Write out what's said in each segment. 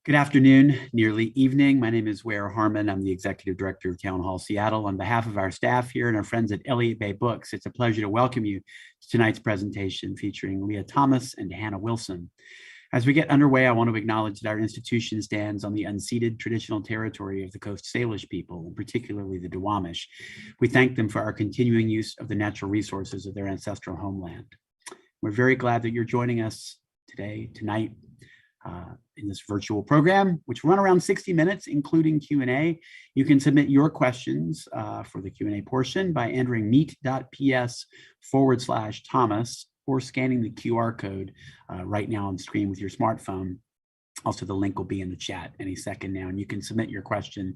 Good afternoon, nearly evening. My name is Ware Harmon. I'm the Executive Director of Town Hall Seattle. On behalf of our staff here and our friends at Elliott Bay Books, it's a pleasure to welcome you to tonight's presentation featuring Leah Thomas and Hannah Wilson. As we get underway, I want to acknowledge that our institution stands on the unceded traditional territory of the Coast Salish people, and particularly the Duwamish. We thank them for our continuing use of the natural resources of their ancestral homeland. We're very glad that you're joining us tonight, in this virtual program, which will run around 60 minutes, including Q&A. You can submit your questions for the Q&A portion by entering meet.ps/Thomas or scanning the QR code right now on screen with your smartphone. Also, the link will be in the chat any second now, and you can submit your question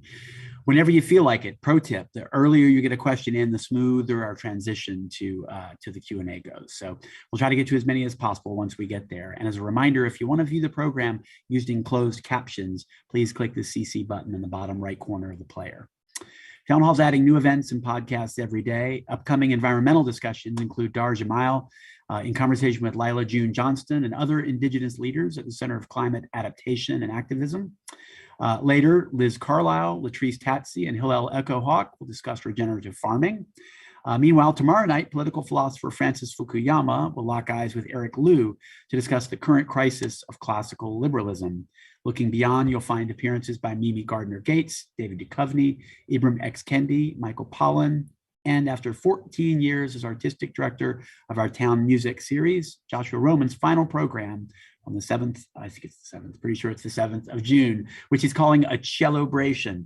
whenever you feel like it. Pro tip, the earlier you get a question in, the smoother our transition to the Q&A goes. So we'll try to get to as many as possible once we get there. And as a reminder, if you want to view the program using closed captions, please click the CC button in the bottom right corner of the player. Town Hall's adding new events and podcasts every day. Upcoming environmental discussions include Dar Jamal in conversation with Lila June Johnston and other Indigenous leaders at the Center of Climate Adaptation and Activism. Later, Liz Carlisle, Latrice Tatsy, and Hillel Echohawk will discuss regenerative farming. Meanwhile, tomorrow night, political philosopher Francis Fukuyama will lock eyes with Eric Liu to discuss the current crisis of classical liberalism. Looking beyond, you'll find appearances by Mimi Gardner-Gates, David Duchovny, Ibram X. Kendi, Michael Pollan, and after 14 years as artistic director of our town music series, Joshua Roman's final program on the 7th, I think it's the 7th, pretty sure it's the 7th of June, which he's calling a Cellobration.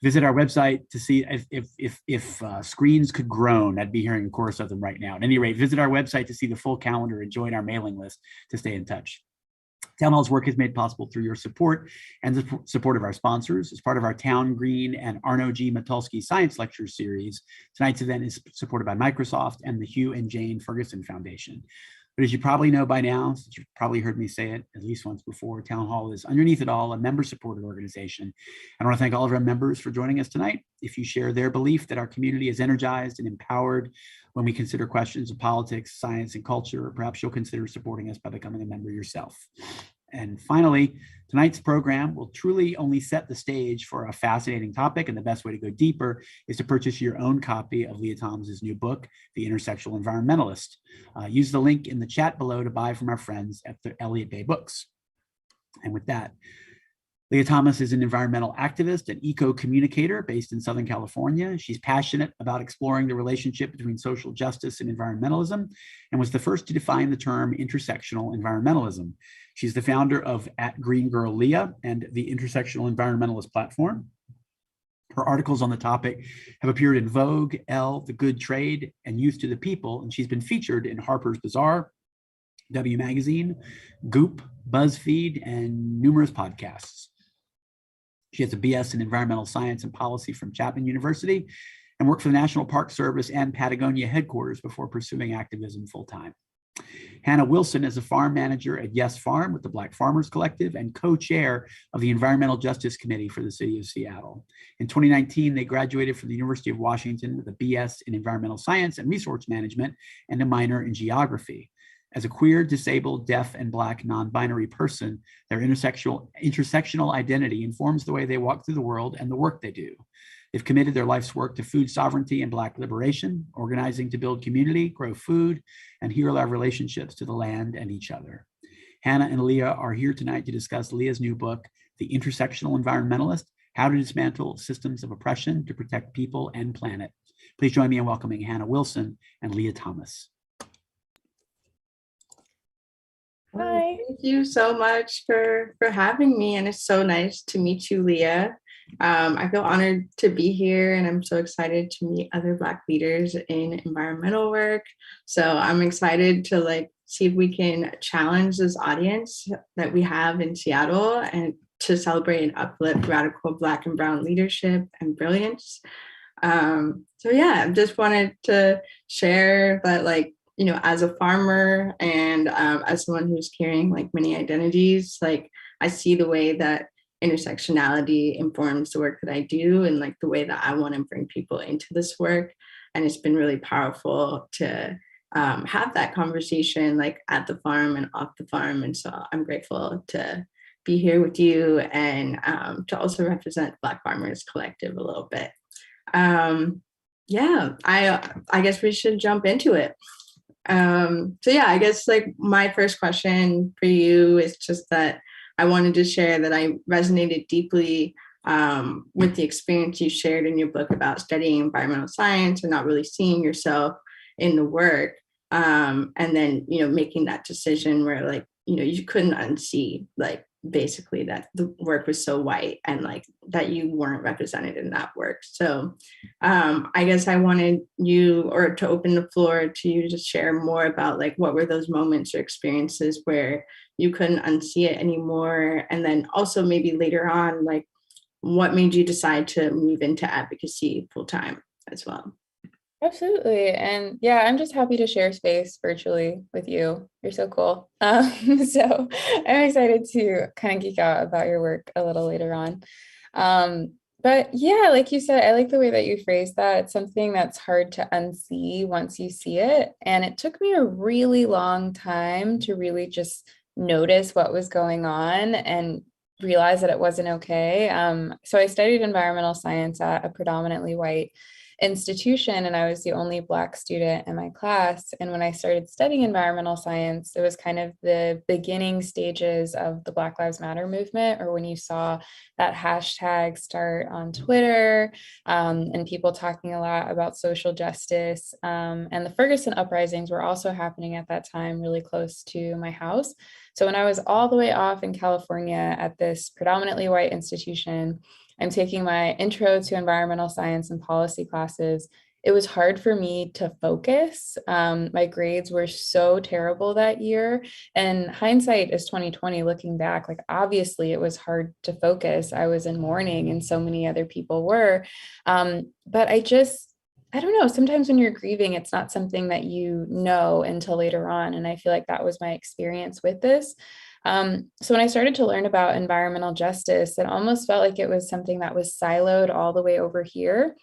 Visit our website to see if screens could groan. I'd be hearing a chorus of them right now. At any rate, visit our website to see the full calendar and join our mailing list to stay in touch. Town Hall's work is made possible through your support and the support of our sponsors. As part of our Town Green and Arno G. Matulski Science Lecture series, tonight's event is supported by Microsoft and the Hugh and Jane Ferguson Foundation. But as you probably know by now, since you've probably heard me say it at least once before, Town Hall is underneath it all a member-supported organization. I want to thank all of our members for joining us tonight. If you share their belief that our community is energized and empowered when we consider questions of politics, science, and culture, perhaps you'll consider supporting us by becoming a member yourself. And finally, tonight's program will truly only set the stage for a fascinating topic, and the best way to go deeper is to purchase your own copy of Leah Thomas's new book, The Intersectional Environmentalist. Use the link in the chat below to buy from our friends at the Elliott Bay Books. And with that, Leah Thomas is an environmental activist and eco-communicator based in Southern California. She's passionate about exploring the relationship between social justice and environmentalism, and was the first to define the term intersectional environmentalism. She's the founder of @GreenGirlLeah and the Intersectional Environmentalist platform. Her articles on the topic have appeared in Vogue, Elle, The Good Trade, and Youth to the People, and she's been featured in Harper's Bazaar, W Magazine, Goop, BuzzFeed, and numerous podcasts. She has a BS in Environmental Science and Policy from Chapman University and worked for the National Park Service and Patagonia headquarters before pursuing activism full-time. Hannah Wilson is a farm manager at Yes Farm with the Black Farmers Collective and co-chair of the Environmental Justice Committee for the City of Seattle. In 2019, they graduated from the University of Washington with a BS in Environmental Science and Resource Management and a minor in Geography. As a queer, disabled, deaf, and Black non-binary person, their intersectional identity informs the way they walk through the world and the work they do. They've committed their life's work to food sovereignty and Black liberation, organizing to build community, grow food, and heal our relationships to the land and each other. Hannah and Leah are here tonight to discuss Leah's new book, The Intersectional Environmentalist: How to Dismantle Systems of Oppression to Protect People and Planet. Please join me in welcoming Hannah Wilson and Leah Thomas. Hi. Thank you so much for having me, and it's so nice to meet you, Leah. I feel honored to be here, and I'm so excited to meet other Black leaders in environmental work. So I'm excited to see if we can challenge this audience that we have in Seattle and to celebrate and uplift radical Black and Brown leadership and brilliance. So yeah, I just wanted to share that as a farmer and as someone who's carrying many identities, I see the way that intersectionality informs the work that I do and the way that I want to bring people into this work. And it's been really powerful to have that conversation at the farm and off the farm. And so I'm grateful to be here with you and to also represent Black Farmers Collective a little bit. Yeah, I guess we should jump into it. So yeah, I guess like my first question for you is just that I wanted to share that I resonated deeply with the experience you shared in your book about studying environmental science and not really seeing yourself in the work. And then, making that decision where like, you couldn't unsee like basically that the work was so white and like that you weren't represented in that work. So I guess I wanted you or to open the floor to you to share more about like what were those moments or experiences where you couldn't unsee it anymore. And then also maybe later on, like what made you decide to move into advocacy full time as well? Absolutely. And yeah, I'm just happy to share space virtually with you. You're so cool. So I'm excited to kind of geek out about your work a little later on. But yeah, like you said, I like the way that you phrased that. It's something that's hard to unsee once you see it. And it took me a really long time to really just notice what was going on and realize that it wasn't okay. So I studied environmental science at a predominantly white institution, and I was the only Black student in my class. And when I started studying environmental science, it was kind of the beginning stages of the Black Lives Matter movement, or when you saw that hashtag start on Twitter, and people talking a lot about social justice. And the Ferguson uprisings were also happening at that time, really close to my house. So when I was all the way off in California at this predominantly white institution, I'm taking my intro to environmental science and policy classes. It was hard for me to focus. My grades were so terrible that year. And hindsight is 2020 looking back, like obviously it was hard to focus. I was in mourning and so many other people were. But I don't know, sometimes when you're grieving, it's not something that you know until later on. And I feel like that was my experience with this. So when I started to learn about environmental justice, it almost felt like it was something that was siloed all the way over here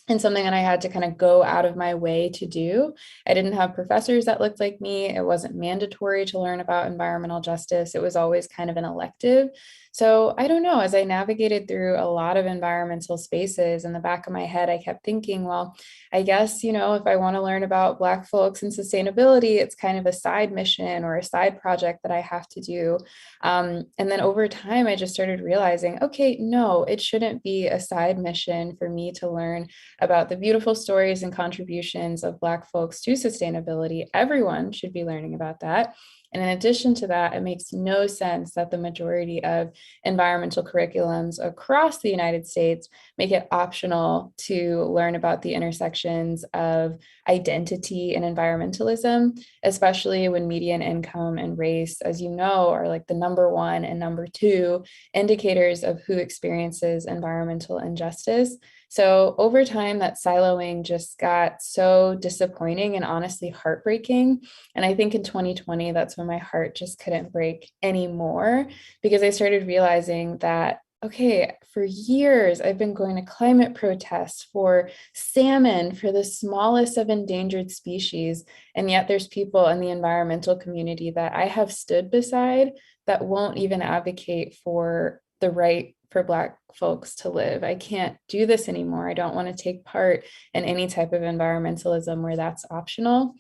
and something that I had to kind of go out of my way to do. I didn't have professors that looked like me. It wasn't mandatory to learn about environmental justice. It was always kind of an elective. So I don't know, as I navigated through a lot of environmental spaces, in the back of my head, I kept thinking, well, I guess, if I want to learn about Black folks and sustainability, it's kind of a side mission or a side project that I have to do. And then over time, I just started realizing, okay, no, it shouldn't be a side mission for me to learn about the beautiful stories and contributions of Black folks to sustainability. Everyone should be learning about that. And in addition to that, it makes no sense that the majority of environmental curriculums across the United States make it optional to learn about the intersections of identity and environmentalism, especially when median income and race, as you know, are like the number one and number two indicators of who experiences environmental injustice. So over time, that siloing just got so disappointing and honestly heartbreaking. And I think in 2020, that's when my heart just couldn't break anymore, because I started realizing that, okay, for years, I've been going to climate protests for salmon, for the smallest of endangered species. And yet there's people in the environmental community that I have stood beside that won't even advocate for the right for Black folks to live. I can't do this anymore. I don't want to take part in any type of environmentalism where that's optional.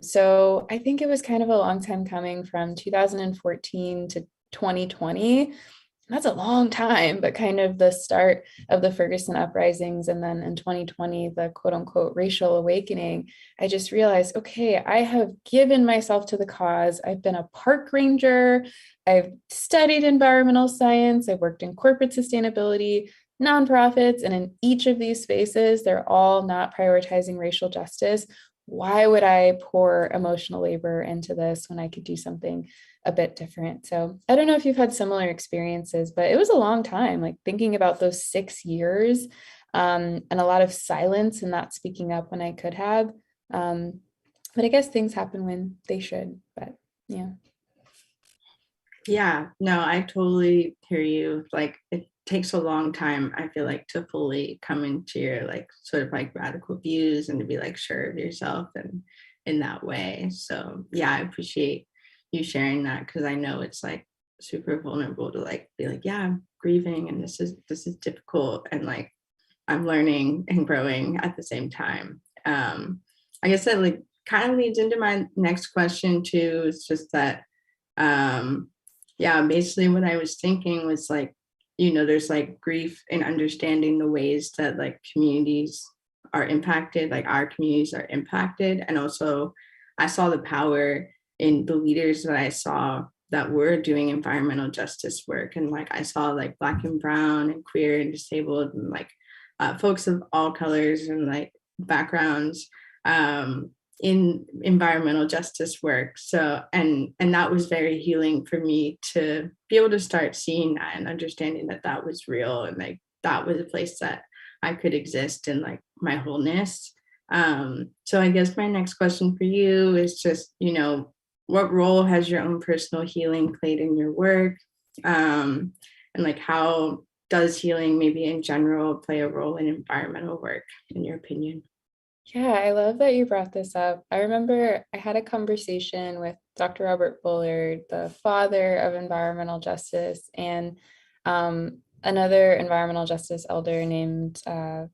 So I think it was kind of a long time coming from 2014 to 2020. That's a long time, but kind of the start of the Ferguson uprisings. And then in 2020, the quote unquote racial awakening, I just realized, okay, I have given myself to the cause. I've been a park ranger. I've studied environmental science. I've worked in corporate sustainability, nonprofits. And in each of these spaces, they're all not prioritizing racial justice. Why would I pour emotional labor into this when I could do something a bit different? So I don't know if you've had similar experiences, but it was a long time, like thinking about those 6 years, and a lot of silence and not speaking up when I could have. But I guess things happen when they should, but yeah. Yeah, no, I totally hear you. Like it takes a long time, I feel like, to fully come into your like sort of like radical views and to be like sure of yourself and in that way. So yeah, I appreciate you sharing that, because I know it's like super vulnerable to like be like, yeah, I'm grieving and this is difficult, and like I'm learning and growing at the same time. I guess that like kind of leads into my next question too. It's just that yeah, basically what I was thinking was like, you know, there's like grief in understanding the ways that like communities are impacted, like our communities are impacted. And also I saw the power in the leaders that I saw that were doing environmental justice work. And like I saw like Black and brown and queer and disabled and like folks of all colors and like backgrounds in environmental justice work. So and that was very healing for me to be able to start seeing that and understanding that that was real, and like that was a place that I could exist in like my wholeness. So I guess my next question for you is just, you know, what role has your own personal healing played in your work? And like how does healing maybe in general play a role in environmental work, in your opinion? Yeah, I love that you brought this up. I remember I had a conversation with Dr. Robert Bullard, the father of environmental justice, and another environmental justice elder named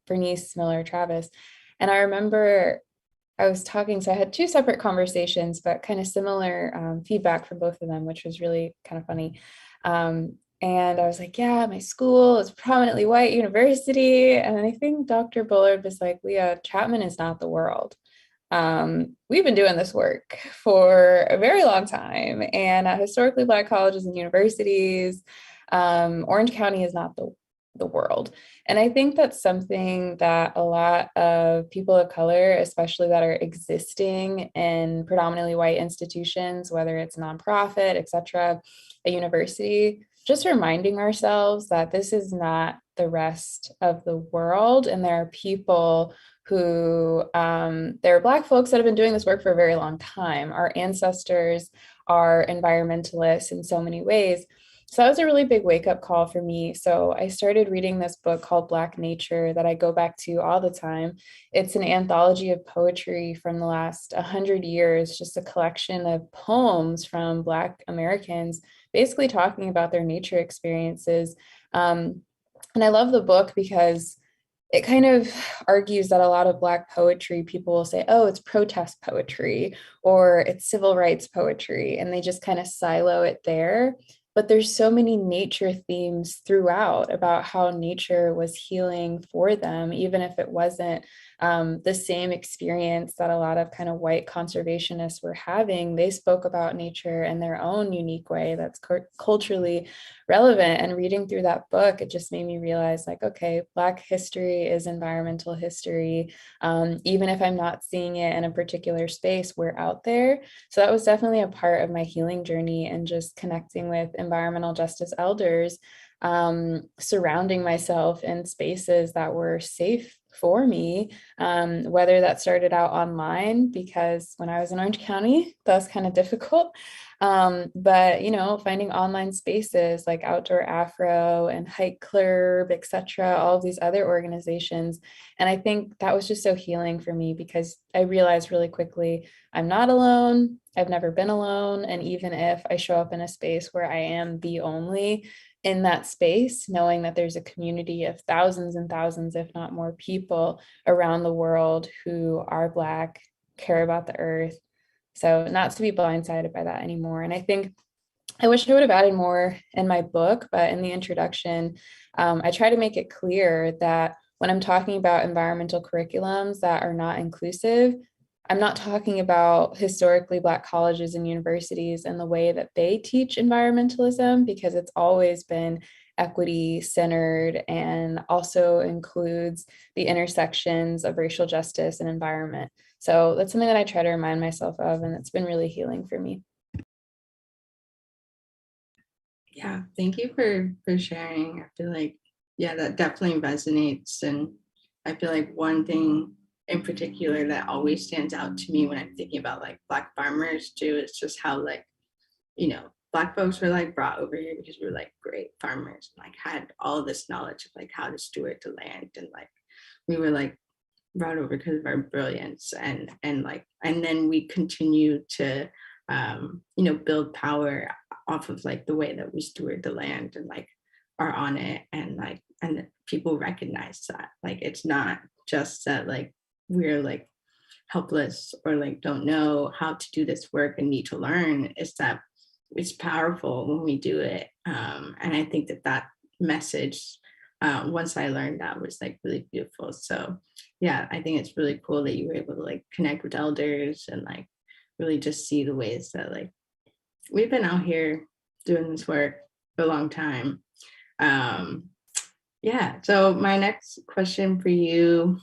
Bernice Miller Travis. And I remember I was talking, so I had two separate conversations, but kind of similar feedback from both of them, which was really kind of funny. And I was like, yeah, my school is a prominently white university. And I think Dr. Bullard was like, Leah, Chapman is not the world. We've been doing this work for a very long time. And at historically Black colleges and universities, Orange County is not the world. And I think that's something that a lot of people of color, especially that are existing in predominantly white institutions, whether it's nonprofit, et cetera, a university, just reminding ourselves that this is not the rest of the world. And there are people who, there are Black folks that have been doing this work for a very long time. Our ancestors are environmentalists in so many ways. So that was a really big wake-up call for me. So I started reading this book called Black Nature that I go back to all the time. It's an anthology of poetry from the last 100 years, just a collection of poems from Black Americans, basically talking about their nature experiences. And I love the book because it kind of argues that a lot of Black poetry, people will say, oh, it's protest poetry or it's civil rights poetry, and they just kind of silo it there. But there's so many nature themes throughout about how nature was healing for them, even if it wasn't the same experience that a lot of kind of white conservationists were having. They spoke about nature in their own unique way that's culturally relevant. And reading through that book, it just made me realize, like, okay, Black history is environmental history. Even if I'm not seeing it in a particular space, we're out there. So that was definitely a part of my healing journey, and just connecting with environmental justice elders, surrounding myself in spaces that were safe for me, whether that started out online, because when I was in Orange County, that was kind of difficult. But, you know, finding online spaces like Outdoor Afro and Hike Club, etc., all of these other organizations. And I think that was just so healing for me, because I realized really quickly, I'm not alone. I've never been alone. And even if I show up in a space where I am the only in that space, knowing that there's a community of thousands and thousands, if not more, people around the world who are Black, care about the earth. So not to be blindsided by that anymore. And I think I wish I would have added more in my book, but in the introduction, I try to make it clear that when I'm talking about environmental curriculums that are not inclusive, I'm not talking about historically Black colleges and universities and the way that they teach environmentalism, because it's always been equity centered and also includes the intersections of racial justice and environment. So that's something that I try to remind myself of, and it's been really healing for me. Yeah, thank you for sharing. I feel like, yeah, that definitely resonates. And I feel like one thing in particular that always stands out to me when I'm thinking about like Black farmers too, is just how like, you know, Black folks were like brought over here because we were like great farmers, like had all this knowledge of like how to steward the land, and like we were like brought over because of our brilliance, and like, and then we continue to you know, build power off of like the way that we steward the land and like are on it, and like, and people recognize that like it's not just that like we're like helpless or like don't know how to do this work and need to learn. It's that it's powerful when we do it. And I think that that message, once I learned that, was like really beautiful. So yeah, I think it's really cool that you were able to like connect with elders and like really just see the ways that like we've been out here doing this work for a long time. Yeah, so my next question for you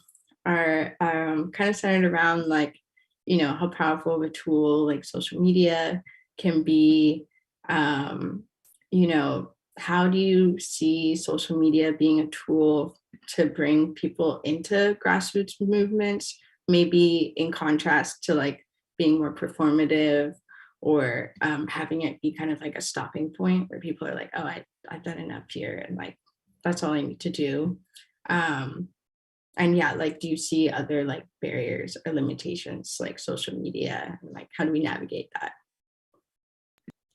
are kind of centered around like, you know, how powerful of a tool like social media can be. You know, how do you see social media being a tool to bring people into grassroots movements, maybe in contrast to like being more performative, or having it be kind of like a stopping point where people are like, oh, I've done enough here, and like, that's all I need to do. And yeah, like, do you see other like barriers or limitations like social media? And like, how do we navigate that?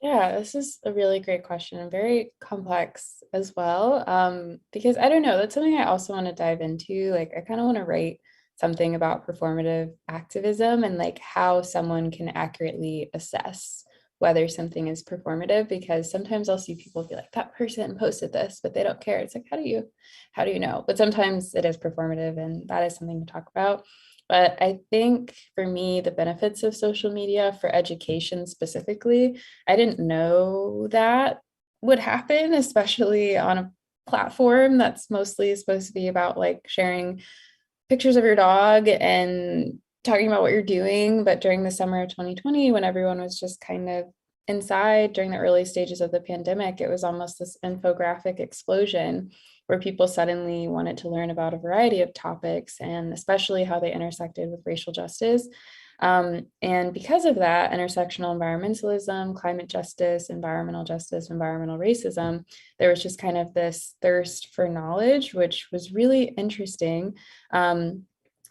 Yeah, this is a really great question and very complex as well. Because I don't know, that's something I also want to dive into. Like, I kind of want to write something about performative activism and like how someone can accurately assess whether something is performative, because sometimes I'll see people be like, that person posted this, but they don't care. It's like, how do you know? But sometimes it is performative, and that is something to talk about. But I think for me, the benefits of social media for education specifically, I didn't know that would happen, especially on a platform that's mostly supposed to be about like sharing pictures of your dog and talking about what you're doing. But during the summer of 2020, when everyone was just kind of inside during the early stages of the pandemic, it was almost this infographic explosion where people suddenly wanted to learn about a variety of topics, and especially how they intersected with racial justice. And because of that, intersectional environmentalism, climate justice, environmental racism, there was just kind of this thirst for knowledge, which was really interesting.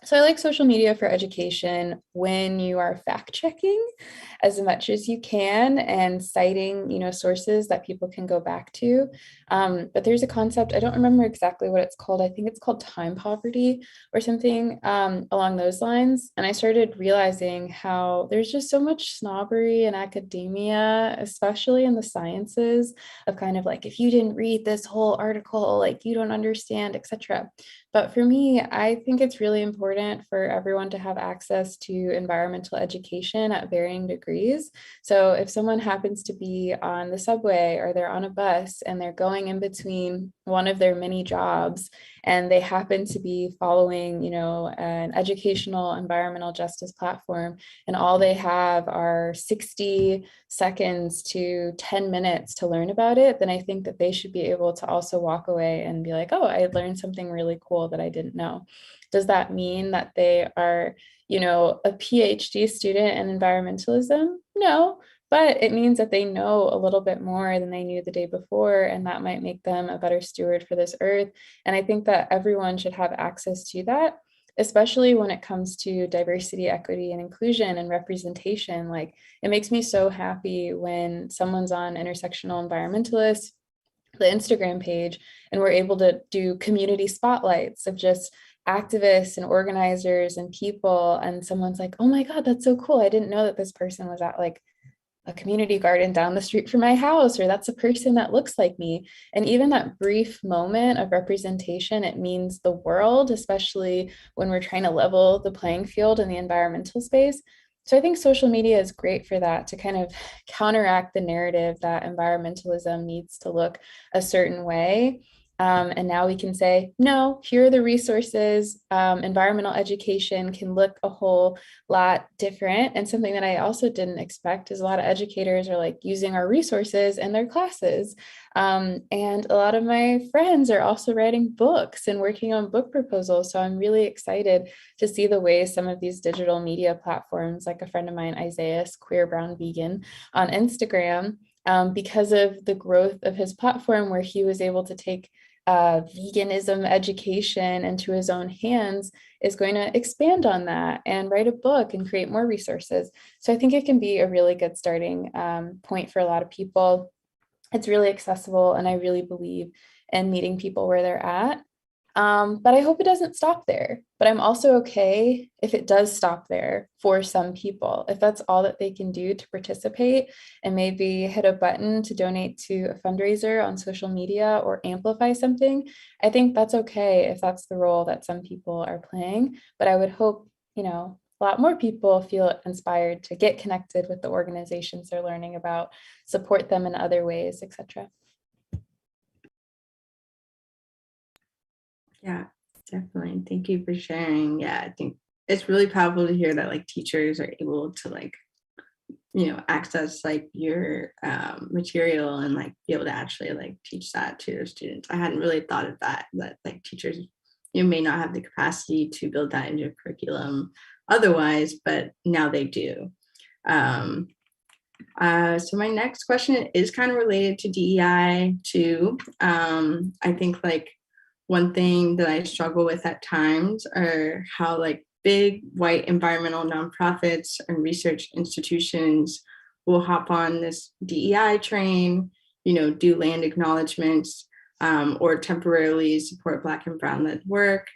So I like social media for education when you are fact checking as much as you can and citing, you know, sources that people can go back to. But there's a concept, I don't remember exactly what it's called. I think it's called time poverty or something along those lines. And I started realizing how there's just so much snobbery in academia, especially in the sciences, of kind of like, if you didn't read this whole article, like you don't understand, etc. But for me, I think it's really important for everyone to have access to environmental education at varying degrees. So if someone happens to be on the subway or they're on a bus and they're going in between one of their many jobs, and they happen to be following, you know, an educational environmental justice platform, and all they have are 60 seconds to 10 minutes to learn about it, then I think that they should be able to also walk away and be like, oh, I learned something really cool that I didn't know. Does that mean that they are, you know, a PhD student in environmentalism? No, but it means that they know a little bit more than they knew the day before, and that might make them a better steward for this earth. And I think that everyone should have access to that, especially when it comes to diversity, equity, and inclusion and representation. Like, it makes me so happy when someone's on Intersectional Environmentalist, the Instagram page, and we're able to do community spotlights of just activists and organizers and people, and someone's like, oh my God, that's so cool. I didn't know that this person was at like a community garden down the street from my house, or that's a person that looks like me. And even that brief moment of representation, it means the world, especially when we're trying to level the playing field in the environmental space. So I think social media is great for that, to kind of counteract the narrative that environmentalism needs to look a certain way. And now we can say, no, here are the resources. Environmental education can look a whole lot different. And something that I also didn't expect is a lot of educators are like using our resources in their classes. And a lot of my friends are also writing books and working on book proposals. So I'm really excited to see the ways some of these digital media platforms, like a friend of mine, Isaiah's Queer Brown Vegan on Instagram, because of the growth of his platform, where he was able to take veganism education into his own hands is going to expand on that and write a book and create more resources. So I think it can be a really good starting point for a lot of people. It's really accessible, and I really believe in meeting people where they're at. But I hope it doesn't stop there. But I'm also okay if it does stop there for some people, if that's all that they can do to participate and maybe hit a button to donate to a fundraiser on social media or amplify something. I think that's okay if that's the role that some people are playing. But I would hope, a lot more people feel inspired to get connected with the organizations they're learning about, support them in other ways, etc. Yeah, definitely. Thank you for sharing. Yeah, I think it's really powerful to hear that like teachers are able to like, access like your material and like be able to actually like teach that to their students. I hadn't really thought of that like teachers, may not have the capacity to build that into a curriculum otherwise, but now they do. So my next question is kind of related to DEI too. I think like one thing that I struggle with at times are how like big white environmental nonprofits and research institutions will hop on this DEI train, do land acknowledgements, or temporarily support Black and Brown led work.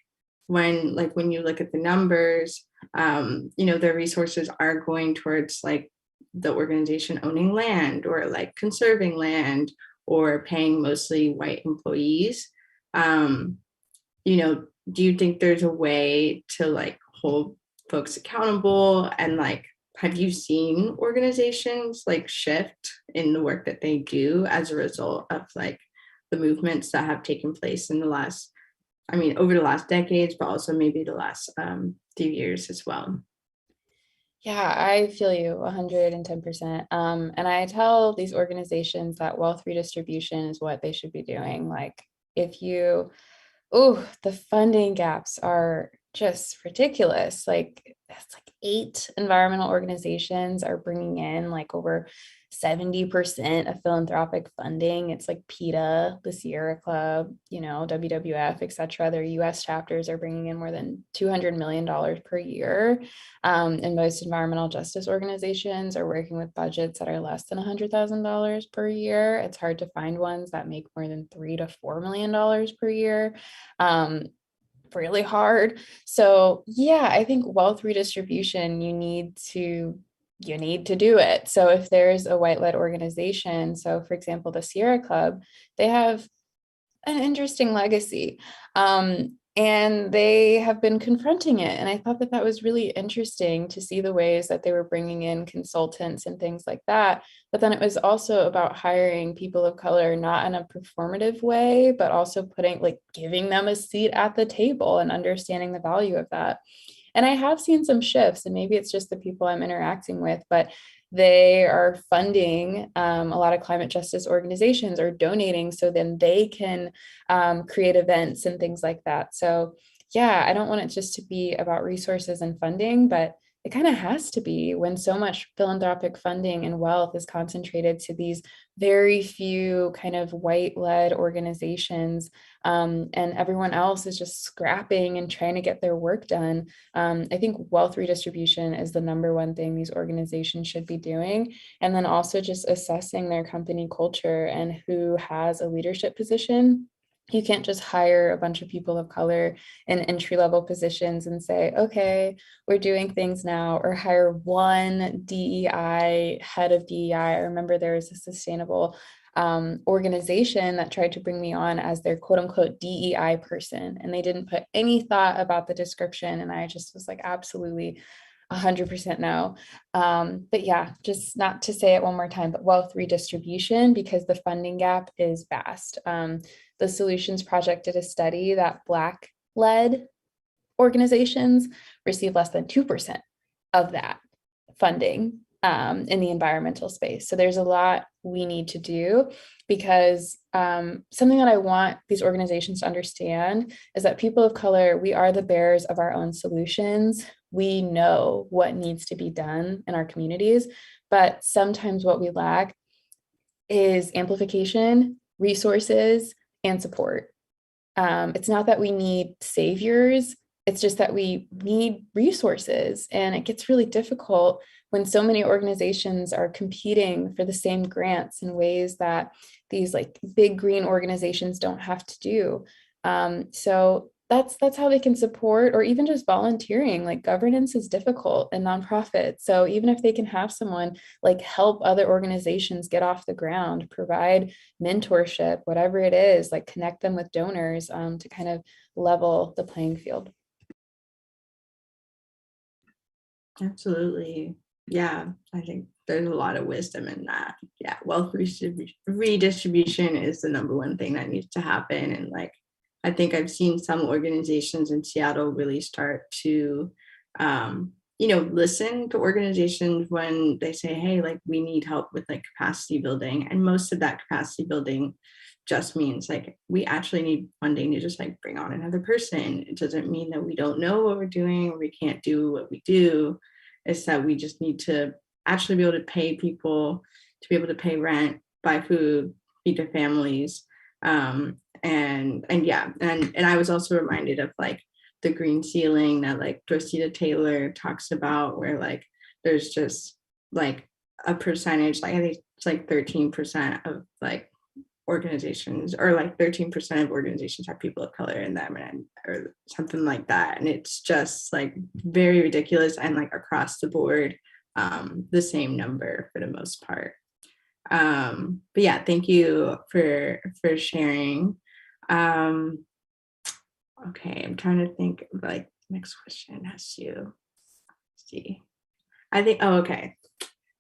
When you look at the numbers, their resources are going towards like the organization owning land or like conserving land or paying mostly white employees. Do you think there's a way to like hold folks accountable, and like have you seen organizations like shift in the work that they do as a result of like the movements that have taken place in the last, over the last decades, but also maybe the last few years as well? Yeah, I feel you 110%. And I tell these organizations that wealth redistribution is what they should be doing. Like the funding gaps are just ridiculous. Like that's like 8 environmental organizations are bringing in like over 70% of philanthropic funding. It's like PETA, the Sierra Club, WWF, etc. Their US chapters are bringing in more than $200 million per year. And most environmental justice organizations are working with budgets that are less than $100,000 per year. It's hard to find ones that make more than $3 to $4 million per year. Really hard. So yeah, I think wealth redistribution, you need to do it. So if there's a white-led organization, so for example, the Sierra Club, they have an interesting legacy. And they have been confronting it. And I thought that was really interesting to see the ways that they were bringing in consultants and things like that. But then it was also about hiring people of color, not in a performative way, but also giving them a seat at the table and understanding the value of that. And I have seen some shifts, and maybe it's just the people I'm interacting with, but they are funding a lot of climate justice organizations or donating so then they can create events and things like that. So yeah, I don't want it just to be about resources and funding, but it kind of has to be when so much philanthropic funding and wealth is concentrated to these very few kind of white-led organizations, and everyone else is just scrapping and trying to get their work done. I think wealth redistribution is the number one thing these organizations should be doing. And then also just assessing their company culture and who has a leadership position. You can't just hire a bunch of people of color in entry-level positions and say, okay, we're doing things now, or hire one DEI head of DEI. I remember there was a sustainable organization that tried to bring me on as their quote unquote DEI person, and they didn't put any thought about the description. And I just was like, absolutely 100% no. But yeah, just not to say it one more time, but wealth redistribution, because the funding gap is vast. The Solutions Project did a study that Black-led organizations receive less than 2% of that funding in the environmental space. So there's a lot we need to do, because something that I want these organizations to understand is that people of color, we are the bearers of our own solutions. We know what needs to be done in our communities, but sometimes what we lack is amplification, resources, and support. It's not that we need saviors, it's just that we need resources. And it gets really difficult when so many organizations are competing for the same grants in ways that these like big green organizations don't have to do. So that's how they can support, or even just volunteering. Like governance is difficult in nonprofits. So even if they can have someone like help other organizations get off the ground, provide mentorship, whatever it is, like connect them with donors to kind of level the playing field. Absolutely. Yeah, I think there's a lot of wisdom in that. Yeah, wealth redistribution is the number one thing that needs to happen. And like, I think I've seen some organizations in Seattle really start to, listen to organizations when they say, hey, like we need help with like capacity building. And most of that capacity building just means like we actually need funding to just like bring on another person. It doesn't mean that we don't know what we're doing or we can't do what we do. It's that we just need to actually be able to pay people to be able to pay rent, buy food, feed their families. And I was also reminded of like the green ceiling that like Dorcita Taylor talks about, where like there's just like a percentage, like I think it's like 13% of like organizations, or like 13% of organizations have people of color in them, or something like that. And it's just like very ridiculous, and like across the board, the same number for the most part. But yeah, thank you for sharing. Okay, I'm trying to think of like next question has to see. I think, oh, okay.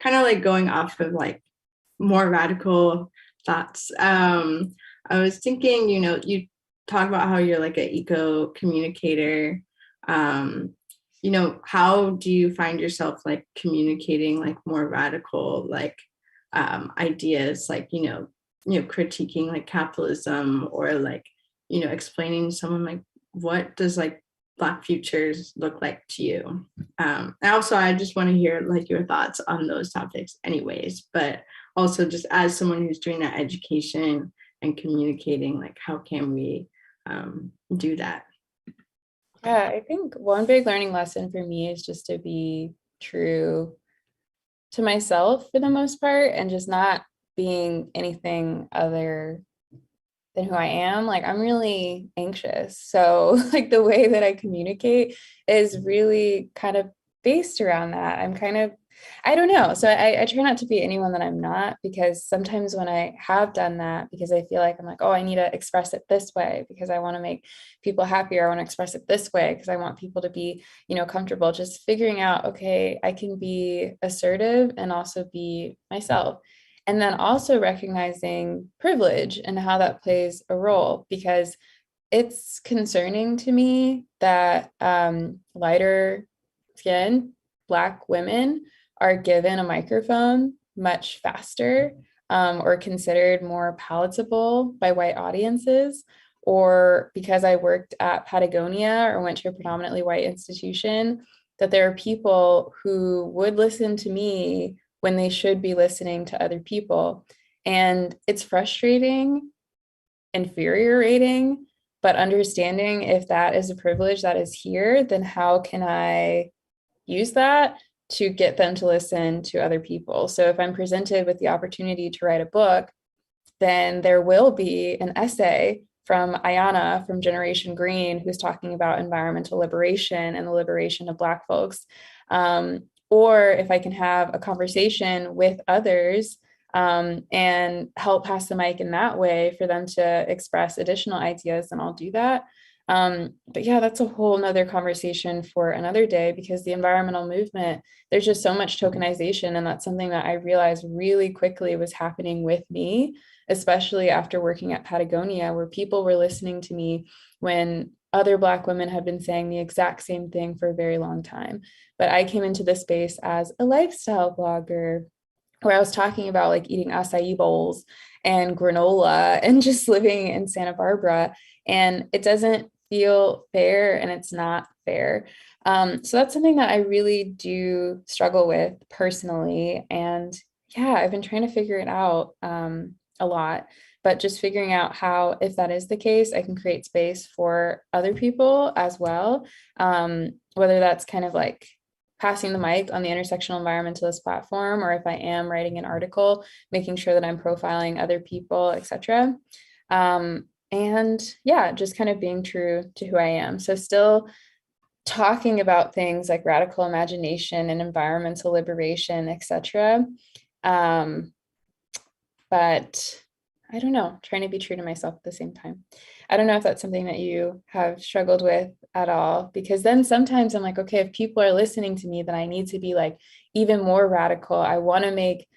Kind of like going off of like more radical thoughts. I was thinking, you talk about how you're like an eco communicator. How do you find yourself like communicating like more radical like ideas, like critiquing like capitalism, or like explaining to someone like what does like Black futures look like to you? And also I just want to hear like your thoughts on those topics anyways, but also just as someone who's doing that education and communicating, like how can we do that? Yeah, I think one big learning lesson for me is just to be true to myself for the most part, and just not being anything other than who I am. Like I'm really anxious. So like the way that I communicate is really kind of based around that. I don't know. So I try not to be anyone that I'm not, because sometimes when I have done that, because I feel like I'm like, oh, I need to express it this way because I want to make people happier. I want to express it this way because I want people to be, comfortable. Just figuring out, okay, I can be assertive and also be myself. And then also recognizing privilege and how that plays a role, because it's concerning to me that lighter skinned Black women are given a microphone much faster, or considered more palatable by white audiences, or because I worked at Patagonia or went to a predominantly white institution, that there are people who would listen to me when they should be listening to other people. And it's frustrating, infuriating, but understanding if that is a privilege that is here, then how can I use that to get them to listen to other people? So if I'm presented with the opportunity to write a book, then there will be an essay from Ayana from Generation Green, who's talking about environmental liberation and the liberation of Black folks. Or if I can have a conversation with others and help pass the mic in that way for them to express additional ideas, then I'll do that. But yeah, that's a whole nother conversation for another day, because the environmental movement, there's just so much tokenization. And that's something that I realized really quickly was happening with me, especially after working at Patagonia, where people were listening to me when other Black women had been saying the exact same thing for a very long time. But I came into this space as a lifestyle blogger, where I was talking about like eating acai bowls and granola and just living in Santa Barbara. And it doesn't feel fair, and it's not fair. So that's something that I really do struggle with personally. And yeah, I've been trying to figure it out a lot. but just figuring out how, if that is the case, I can create space for other people as well. Whether that's kind of like passing the mic on the Intersectional Environmentalist platform, or if I am writing an article, making sure that I'm profiling other people, etc. And yeah, just kind of being true to who I am. So still talking about things like radical imagination and environmental liberation, etc. But I don't know, trying to be true to myself at the same time. I don't know if that's something that you have struggled with at all, because then sometimes I'm like, okay, if people are listening to me, then I need to be like even more radical. I want to make,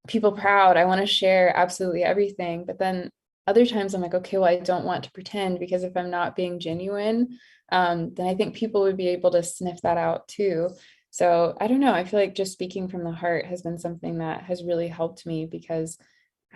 people proud. I want to share absolutely everything. But then other times I'm like, okay, well, I don't want to pretend, because if I'm not being genuine, then I think people would be able to sniff that out too. So I don't know. I feel like just speaking from the heart has been something that has really helped me, because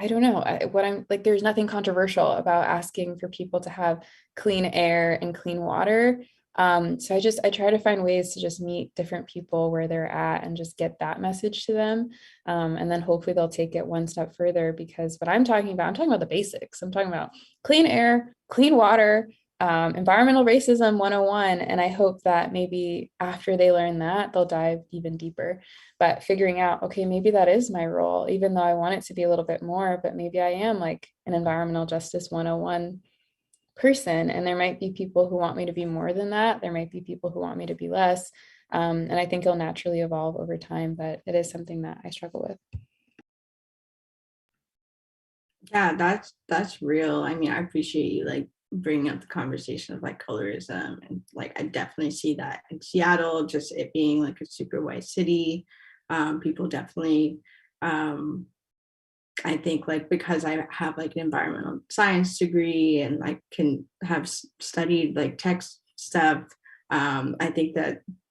I don't know what I'm like. There's nothing controversial about asking for people to have clean air and clean water. So I try to find ways to just meet different people where they're at and just get that message to them. And then hopefully they'll take it one step further, because what I'm talking about the basics. I'm talking about clean air, clean water, environmental racism 101. And I hope that maybe after they learn that, they'll dive even deeper. But figuring out, okay, maybe that is my role, even though I want it to be a little bit more, but maybe I am like an environmental justice 101 person. And there might be people who want me to be more than that. There might be people who want me to be less. And I think it'll naturally evolve over time, but it is something that I struggle with. Yeah, that's real. I mean, I appreciate you like bringing up the conversation of like colorism, and like I definitely see that in Seattle, just it being like a super white city. People definitely, I think like because I have like an environmental science degree and like can have studied like tech stuff, I think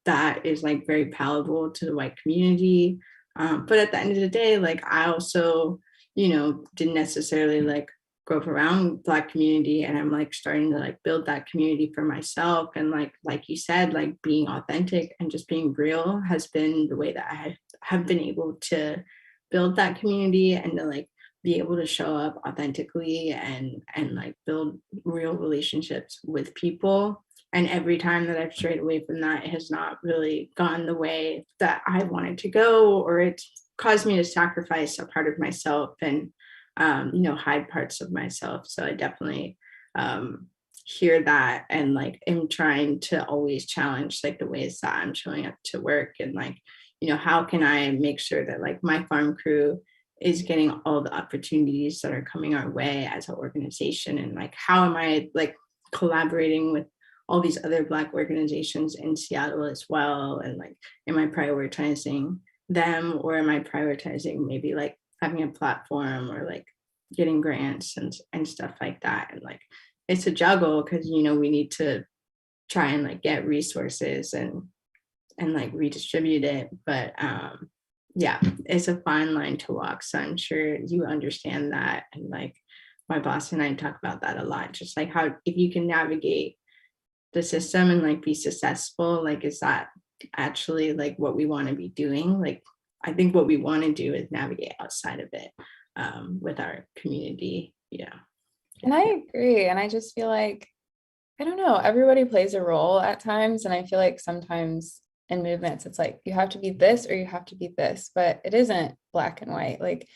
that is like very palatable to the white community. But at the end of the day, like I also, didn't necessarily like grow up around Black community, and I'm like starting to like build that community for myself. And like you said, like being authentic and just being real has been the way that I have been able to build that community, and to like be able to show up authentically and like build real relationships with people. And every time that I've strayed away from that, it has not really gone the way that I wanted to go, or it's caused me to sacrifice a part of myself and hide parts of myself. So I definitely hear that, and like am trying to always challenge like the ways that I'm showing up to work, and like, how can I make sure that like my farm crew is getting all the opportunities that are coming our way as an organization, and like how am I like collaborating with all these other Black organizations in Seattle as well, and like am I prioritizing them, or am I prioritizing maybe like having a platform or like getting grants and stuff like that. And like it's a juggle, because we need to try and like get resources and like redistribute it, but yeah, it's a fine line to walk. So I'm sure you understand that, and like my boss and I talk about that a lot, just like how if you can navigate the system and like be successful, like is that actually like what we want to be doing? Like I think what we want to do is navigate outside of it with our community. And I agree. And I just feel like, I don't know, everybody plays a role at times. And I feel like sometimes in movements, it's like you have to be this or you have to be this, but it isn't black and white. Like,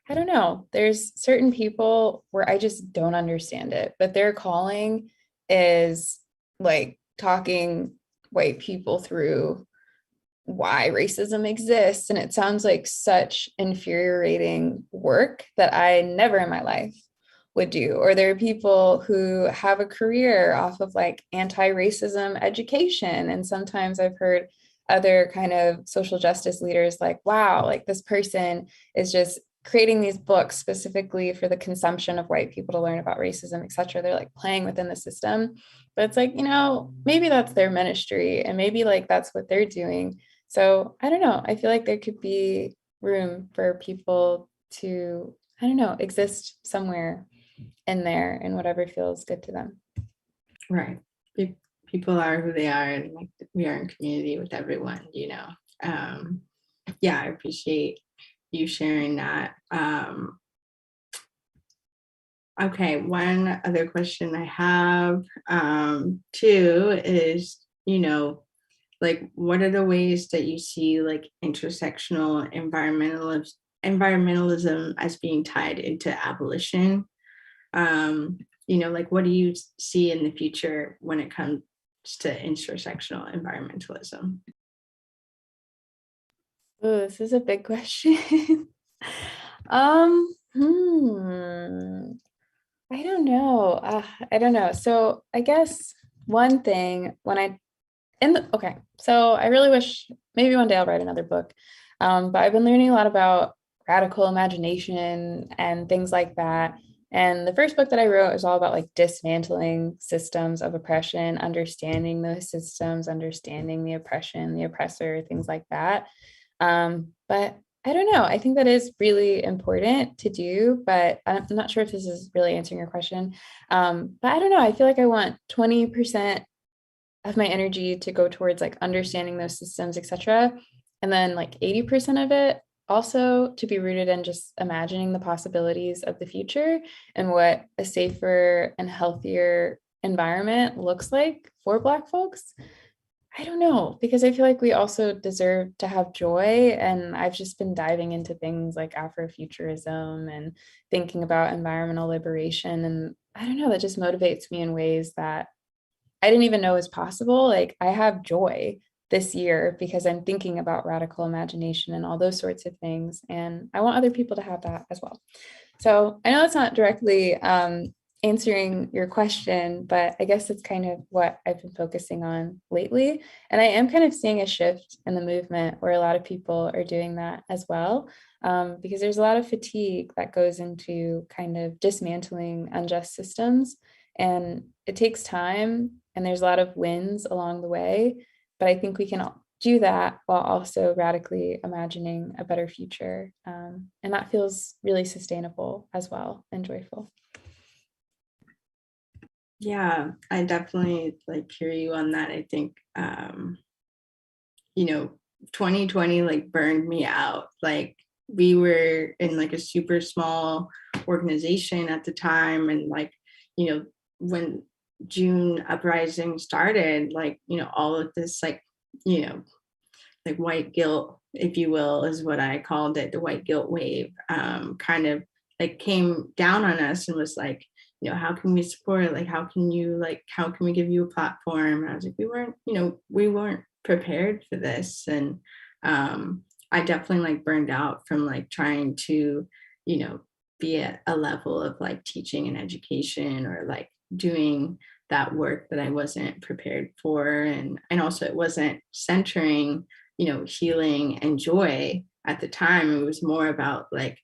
I don't know, there's certain people where I just don't understand it, but their calling is like talking white people through why racism exists. And it sounds like such infuriating work that I never in my life would do. Or there are people who have a career off of like anti-racism education. And sometimes I've heard other kind of social justice leaders like, wow, like this person is just creating these books specifically for the consumption of white people to learn about racism, et cetera. They're like playing within the system. But it's like, maybe that's their ministry and maybe like that's what they're doing. So I don't know. I feel like there could be room for people to, I don't know, exist somewhere in there and whatever feels good to them. Right. People are who they are, and like we are in community with everyone, yeah, I appreciate you sharing that. Okay, one other question I have too is, like, what are the ways that you see like intersectional environmentalism as being tied into abolition? Like, what do you see in the future when it comes to intersectional environmentalism? Oh, this is a big question. um, I don't know. I don't know. So I guess one thing when okay, so I really wish maybe one day I'll write another book. But I've been learning a lot about radical imagination and things like that. And the first book that I wrote is all about like dismantling systems of oppression, understanding those systems, understanding the oppression, the oppressor, things like that. But I don't know. I think that is really important to do, but I'm not sure if this is really answering your question. But I don't know. I feel like I want 20% of my energy to go towards like understanding those systems, etc. And then like 80% of it also to be rooted in just imagining the possibilities of the future and what a safer and healthier environment looks like for Black folks. I don't know, because I feel like we also deserve to have joy. And I've just been diving into things like Afrofuturism and thinking about environmental liberation. And I don't know, that just motivates me in ways that I didn't even know was possible. Like I have joy this year because I'm thinking about radical imagination and all those sorts of things. And I want other people to have that as well. So I know it's not directly answering your question, but I guess it's kind of what I've been focusing on lately. And I am kind of seeing a shift in the movement where a lot of people are doing that as well. Because there's a lot of fatigue that goes into kind of dismantling unjust systems. And it takes time and there's a lot of wins along the way. But I think we can do that while also radically imagining a better future. And that feels really sustainable as well and joyful. Yeah, I definitely like hear you on that. I think 2020 like burned me out. Like we were in like a super small organization at the time, and like, when June uprising started, like, all of this like, like white guilt, if you will, is what I called it, the white guilt wave, kind of like came down on us and was like, how can we support? Like, how can we give you a platform? And I was like, we weren't prepared for this. And I definitely like burned out from like trying to, be at a level of like teaching and education or like doing that work that I wasn't prepared for. And also it wasn't centering, healing and joy at the time. It was more about like,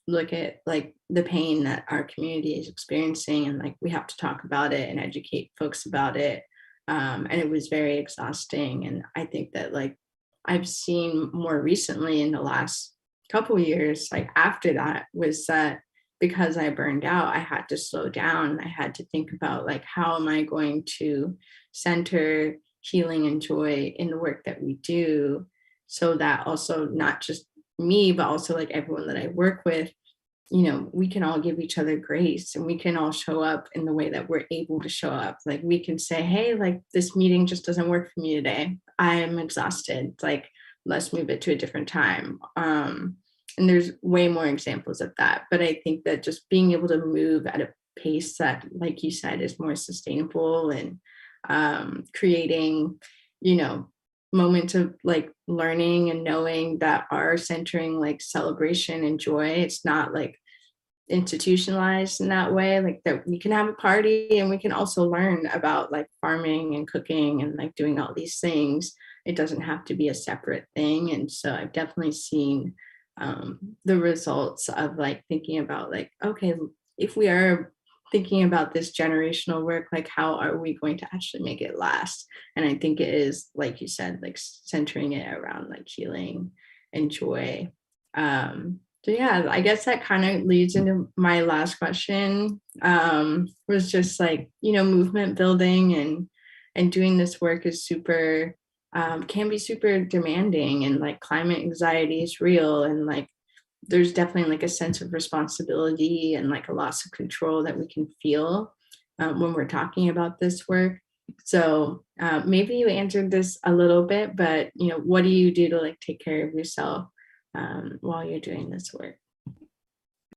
look at like the pain that our community is experiencing, and like we have to talk about it and educate folks about it. And it was very exhausting. And I think that like I've seen more recently in the last couple of years, like after that, was that because I burned out, I had to slow down. I had to think about like, how am I going to center healing and joy in the work that we do, so that also not just me, but also like everyone that I work with, we can all give each other grace, and we can all show up in the way that we're able to show up. Like we can say, hey, like this meeting just doesn't work for me today. I'm exhausted. Like, let's move it to a different time. And there's way more examples of that. But I think that just being able to move at a pace that, like you said, is more sustainable, and creating, moments of like learning and knowing that are centering like celebration and joy. It's not like institutionalized in that way, like that we can have a party and we can also learn about like farming and cooking and like doing all these things. It doesn't have to be a separate thing. And so I've definitely seen the results of like thinking about like, okay, if we are thinking about this generational work, like how are we going to actually make it last? And I think it is, like you said, like centering it around like healing and joy. So yeah, I guess that kind of leads into my last question, was just like, movement building and doing this work is super, can be super demanding, and like climate anxiety is real, and like there's definitely like a sense of responsibility and like a loss of control that we can feel when we're talking about this work. So maybe you answered this a little bit, but what do you do to like take care of yourself while you're doing this work?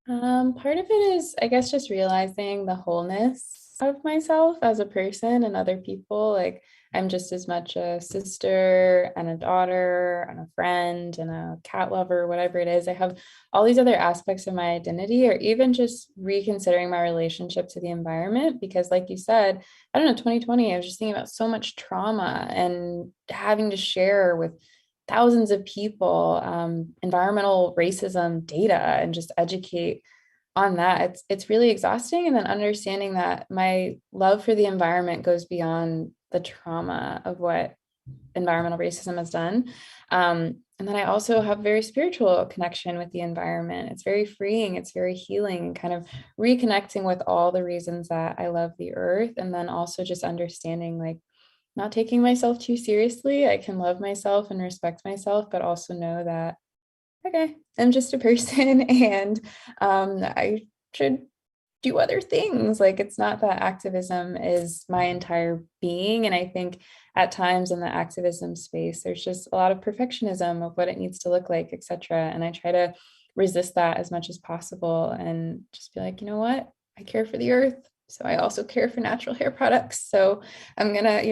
Part of it is, I guess, just realizing the wholeness of myself as a person and other people. Like, I'm just as much a sister and a daughter and a friend and a cat lover, whatever it is. I have all these other aspects of my identity, or even just reconsidering my relationship to the environment. Because like you said, I don't know, 2020, I was just thinking about so much trauma and having to share with thousands of people environmental racism data and just educate on that. It's really exhausting. And then understanding that my love for the environment goes beyond the trauma of what environmental racism has done. And then I also have a very spiritual connection with the environment. It's very freeing, it's very healing, and kind of reconnecting with all the reasons that I love the earth. And then also just understanding, like, not taking myself too seriously. I can love myself and respect myself, but also know that, okay, I'm just a person and I should do other things. Like, it's not that activism is my entire being. And I think at times in the activism space, there's just a lot of perfectionism of what it needs to look like, etc. And I try to resist that as much as possible and just be like, you know what? I care for the earth. So I also care for natural hair products. So I'm gonna,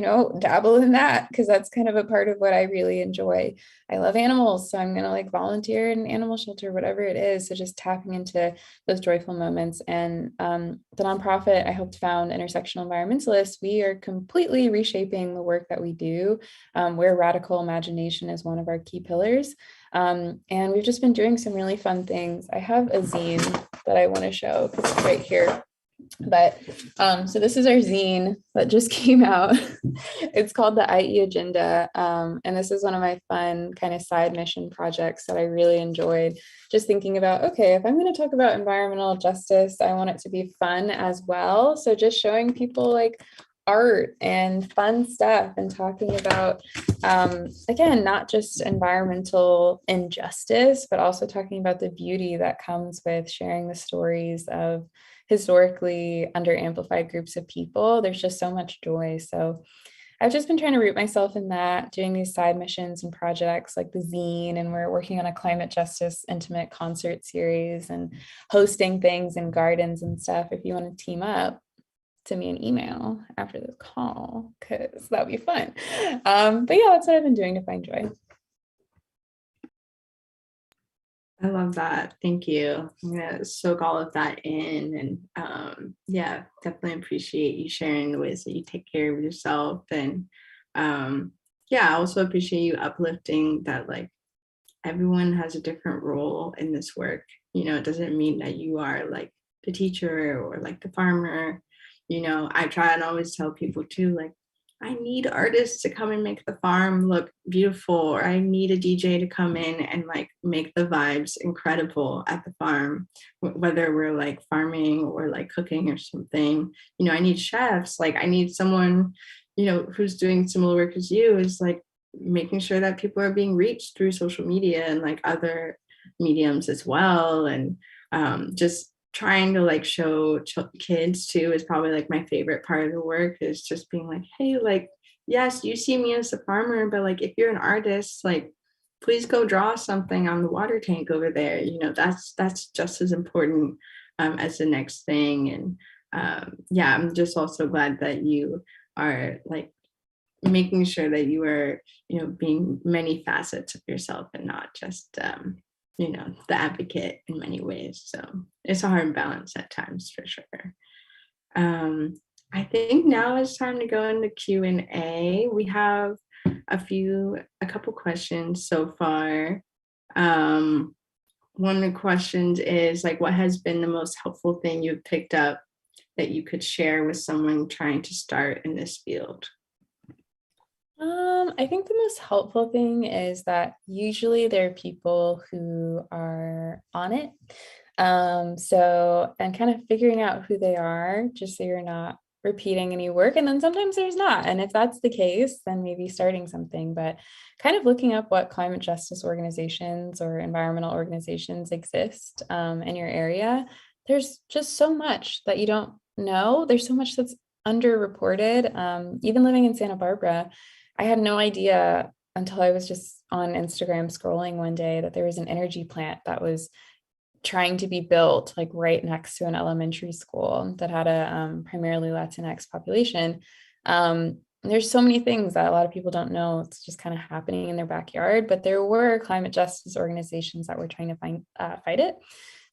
dabble in that because that's kind of a part of what I really enjoy. I love animals. So I'm gonna like volunteer in an animal shelter, whatever it is. So just tapping into those joyful moments. And the nonprofit I helped found, Intersectional Environmentalists, we are completely reshaping the work that we do, where radical imagination is one of our key pillars. And we've just been doing some really fun things. I have a zine that I want to show because it's right here. But so this is our zine that just came out. It's called the IE Agenda. And this is one of my fun kind of side mission projects that I really enjoyed. Just thinking about, okay, if I'm going to talk about environmental justice, I want it to be fun as well. So just showing people like art and fun stuff and talking about, again, not just environmental injustice, but also talking about the beauty that comes with sharing the stories of historically under-amplified groups of people. There's just so much joy. So I've just been trying to root myself in that, doing these side missions and projects like the zine, and we're working on a climate justice intimate concert series and hosting things in gardens and stuff. If you want to team up, send me an email after this call because that'd be fun. But yeah, that's what I've been doing to find joy. I love that. Thank you. I'm gonna soak all of that in, and yeah, definitely appreciate you sharing the ways that you take care of yourself. And yeah, I also appreciate you uplifting that like everyone has a different role in this work. It doesn't mean that you are like the teacher or like the farmer. I try and always tell people too, like, I need artists to come and make the farm look beautiful, or I need a DJ to come in and like make the vibes incredible at the farm, whether we're like farming or like cooking or something. I need chefs, like I need someone, who's doing similar work as you, is like making sure that people are being reached through social media and like other mediums as well. And just trying to like show kids too is probably like my favorite part of the work, is just being like, hey, like, yes, you see me as a farmer, but like if you're an artist, like please go draw something on the water tank over there. That's just as important as the next thing. And yeah, I'm just also glad that you are like making sure that you are being many facets of yourself and not just the advocate in many ways. So it's a hard balance at times, for sure. I think now it's time to go into Q&A. We have a couple questions so far. One of the questions is like, what has been the most helpful thing you've picked up that you could share with someone trying to start in this field? I think the most helpful thing is that usually there are people who are on it. And kind of figuring out who they are, just so you're not repeating any work, and then sometimes there's not. And if that's the case, then maybe starting something, but kind of looking up what climate justice organizations or environmental organizations exist in your area. There's just so much that you don't know. There's so much that's underreported. Even living in Santa Barbara, I had no idea until I was just on Instagram scrolling one day that there was an energy plant that was trying to be built like right next to an elementary school that had a primarily Latinx population. There's so many things that a lot of people don't know. It's just kind of happening in their backyard, but there were climate justice organizations that were trying to fight it.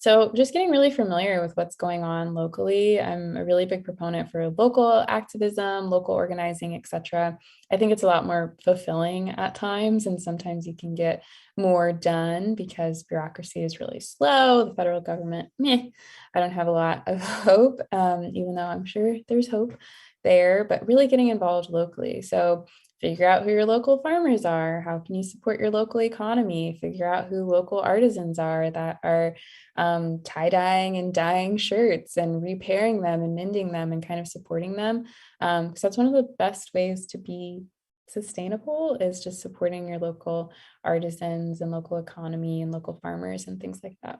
So just getting really familiar with what's going on locally. I'm a really big proponent for local activism, local organizing, etc. I think it's a lot more fulfilling at times, and sometimes you can get more done because bureaucracy is really slow. The federal government, I don't have a lot of hope, even though I'm sure there's hope there, but really getting involved locally. So figure out who your local farmers are. How can you support your local economy? Figure out who local artisans are that are tie-dyeing and dyeing shirts and repairing them and mending them and kind of supporting them. Because that's one of the best ways to be sustainable, is just supporting your local artisans and local economy and local farmers and things like that.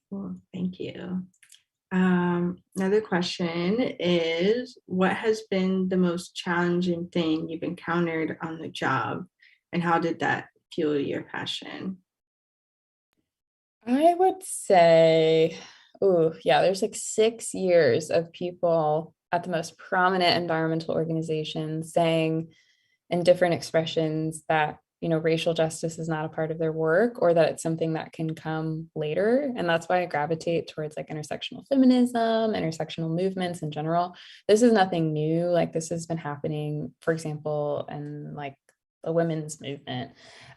Well, thank you. Another question is, what has been the most challenging thing you've encountered on the job, and how did that fuel your passion? I would say, there's like 6 years of people at the most prominent environmental organizations saying in different expressions that, racial justice is not a part of their work, or that it's something that can come later. And that's why I gravitate towards like intersectional feminism, intersectional movements in general. This is nothing new. Like, this has been happening, for example, in like the women's movement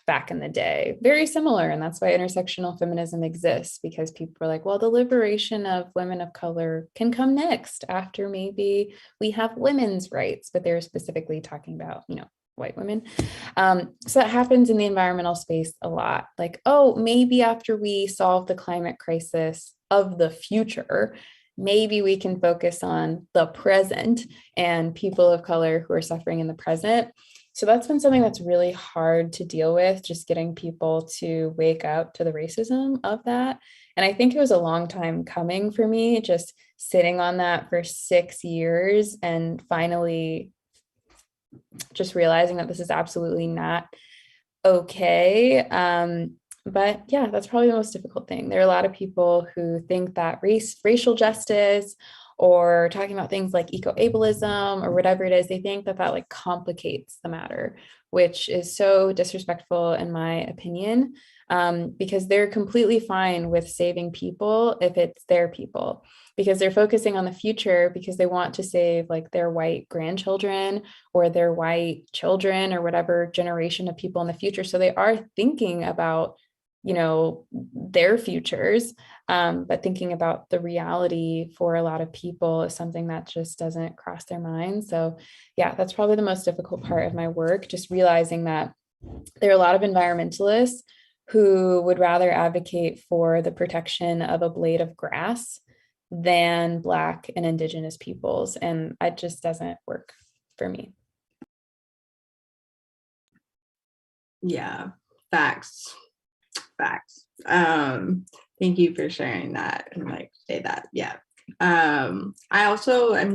back in the day, very similar. And that's why intersectional feminism exists, because people are like, well, the liberation of women of color can come next after maybe we have women's rights, but they're specifically talking about, white women. So that happens in the environmental space a lot. Like, oh, maybe after we solve the climate crisis of the future, maybe we can focus on the present and people of color who are suffering in the present. So that's been something that's really hard to deal with, just getting people to wake up to the racism of that. And I think it was a long time coming for me, just sitting on that for 6 years and finally just realizing that this is absolutely not okay. But yeah, that's probably the most difficult thing. There are a lot of people who think that racial justice, or talking about things like Eco Ableism or whatever it is, they think that like complicates the matter, which is so disrespectful in my opinion, because they're completely fine with saving people if it's their people, because they're focusing on the future, because they want to save like their white grandchildren or their white children or whatever generation of people in the future. So they are thinking about, their futures, but thinking about the reality for a lot of people is something that just doesn't cross their mind. So yeah, that's probably the most difficult part of my work, just realizing that there are a lot of environmentalists who would rather advocate for the protection of a blade of grass than Black and Indigenous peoples. And it just doesn't work for me. Yeah, facts. Thank you for sharing that and say that. Yeah. I'm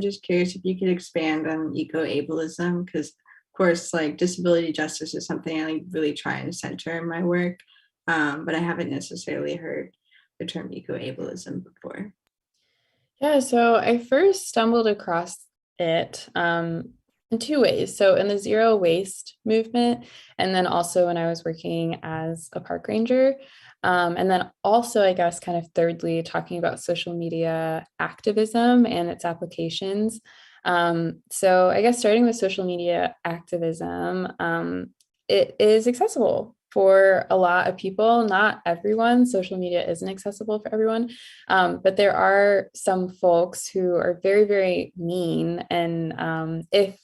just curious if you could expand on Eco Ableism, because of course, disability justice is something I really try and center in my work. But I haven't necessarily heard the term Eco Ableism before. Yeah, so I first stumbled across it in 2 ways. So in the zero waste movement, and then also when I was working as a park ranger. And then also, I guess, kind of thirdly, talking about social media activism and its applications. So I guess starting with social media activism, it is accessible for a lot of people, not everyone. Social media isn't accessible for everyone, but there are some folks who are very, very mean. And if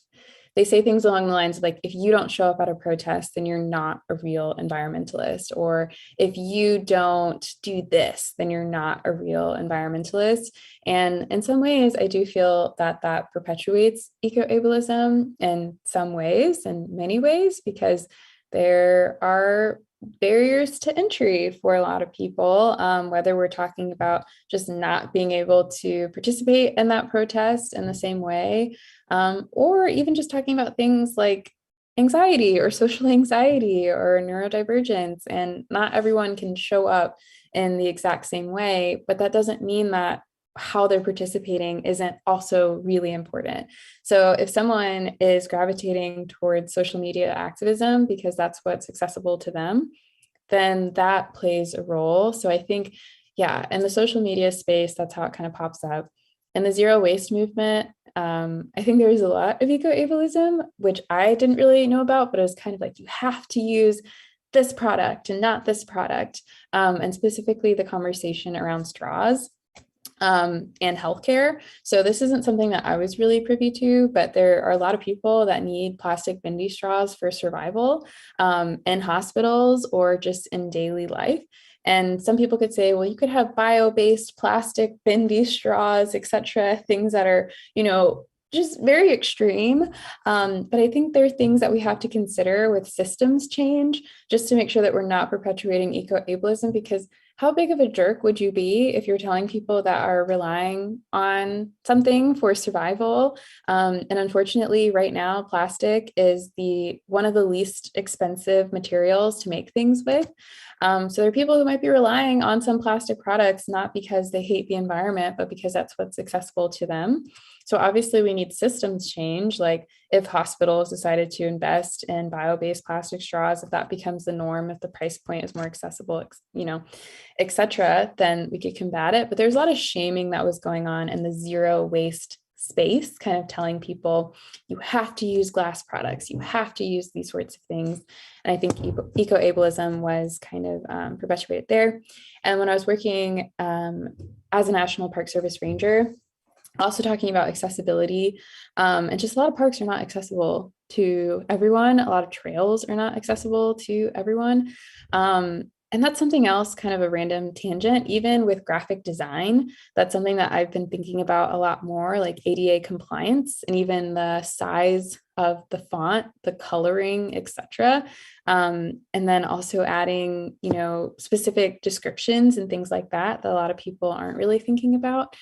they say things along the lines of like, if you don't show up at a protest, then you're not a real environmentalist. Or if you don't do this, then you're not a real environmentalist. And in some ways, I do feel that that perpetuates eco-ableism in some ways, in many ways, because there are barriers to entry for a lot of people, whether we're talking about just not being able to participate in that protest in the same way, or even just talking about things like anxiety or social anxiety or neurodivergence. And not everyone can show up in the exact same way, but that doesn't mean that how they're participating isn't also really important. So if someone is gravitating towards social media activism because that's what's accessible to them, then that plays a role. So I think, yeah, in the social media space, that's how it kind of pops up. In the zero waste movement, I think there is a lot of eco-ableism, which I didn't really know about, but it was kind of like, you have to use this product and not this product. And specifically the conversation around straws and healthcare. So this isn't something that I was really privy to, but there are a lot of people that need plastic bendy straws for survival in hospitals or just in daily life. And some people could say, well, you could have bio-based plastic bendy straws, etc., things that are, just very extreme. But I think there are things that we have to consider with systems change just to make sure that we're not perpetuating eco-ableism, because how big of a jerk would you be if you're telling people that are relying on something for survival? And unfortunately, right now, plastic is one of the least expensive materials to make things with. So there are people who might be relying on some plastic products, not because they hate the environment, but because that's what's accessible to them. So obviously we need systems change, like if hospitals decided to invest in bio-based plastic straws, if that becomes the norm, if the price point is more accessible, et cetera, then we could combat it. But there's a lot of shaming that was going on in the zero waste space, kind of telling people you have to use glass products, you have to use these sorts of things. And I think eco-ableism was kind of perpetuated there. And when I was working as a National Park Service ranger, also talking about accessibility, and just a lot of parks are not accessible to everyone. A lot of trails are not accessible to everyone. And that's something else, kind of a random tangent, even with graphic design, that's something that I've been thinking about a lot more, like ADA compliance and even the size of the font, the coloring, etc. And then also adding, specific descriptions and things like that a lot of people aren't really thinking about.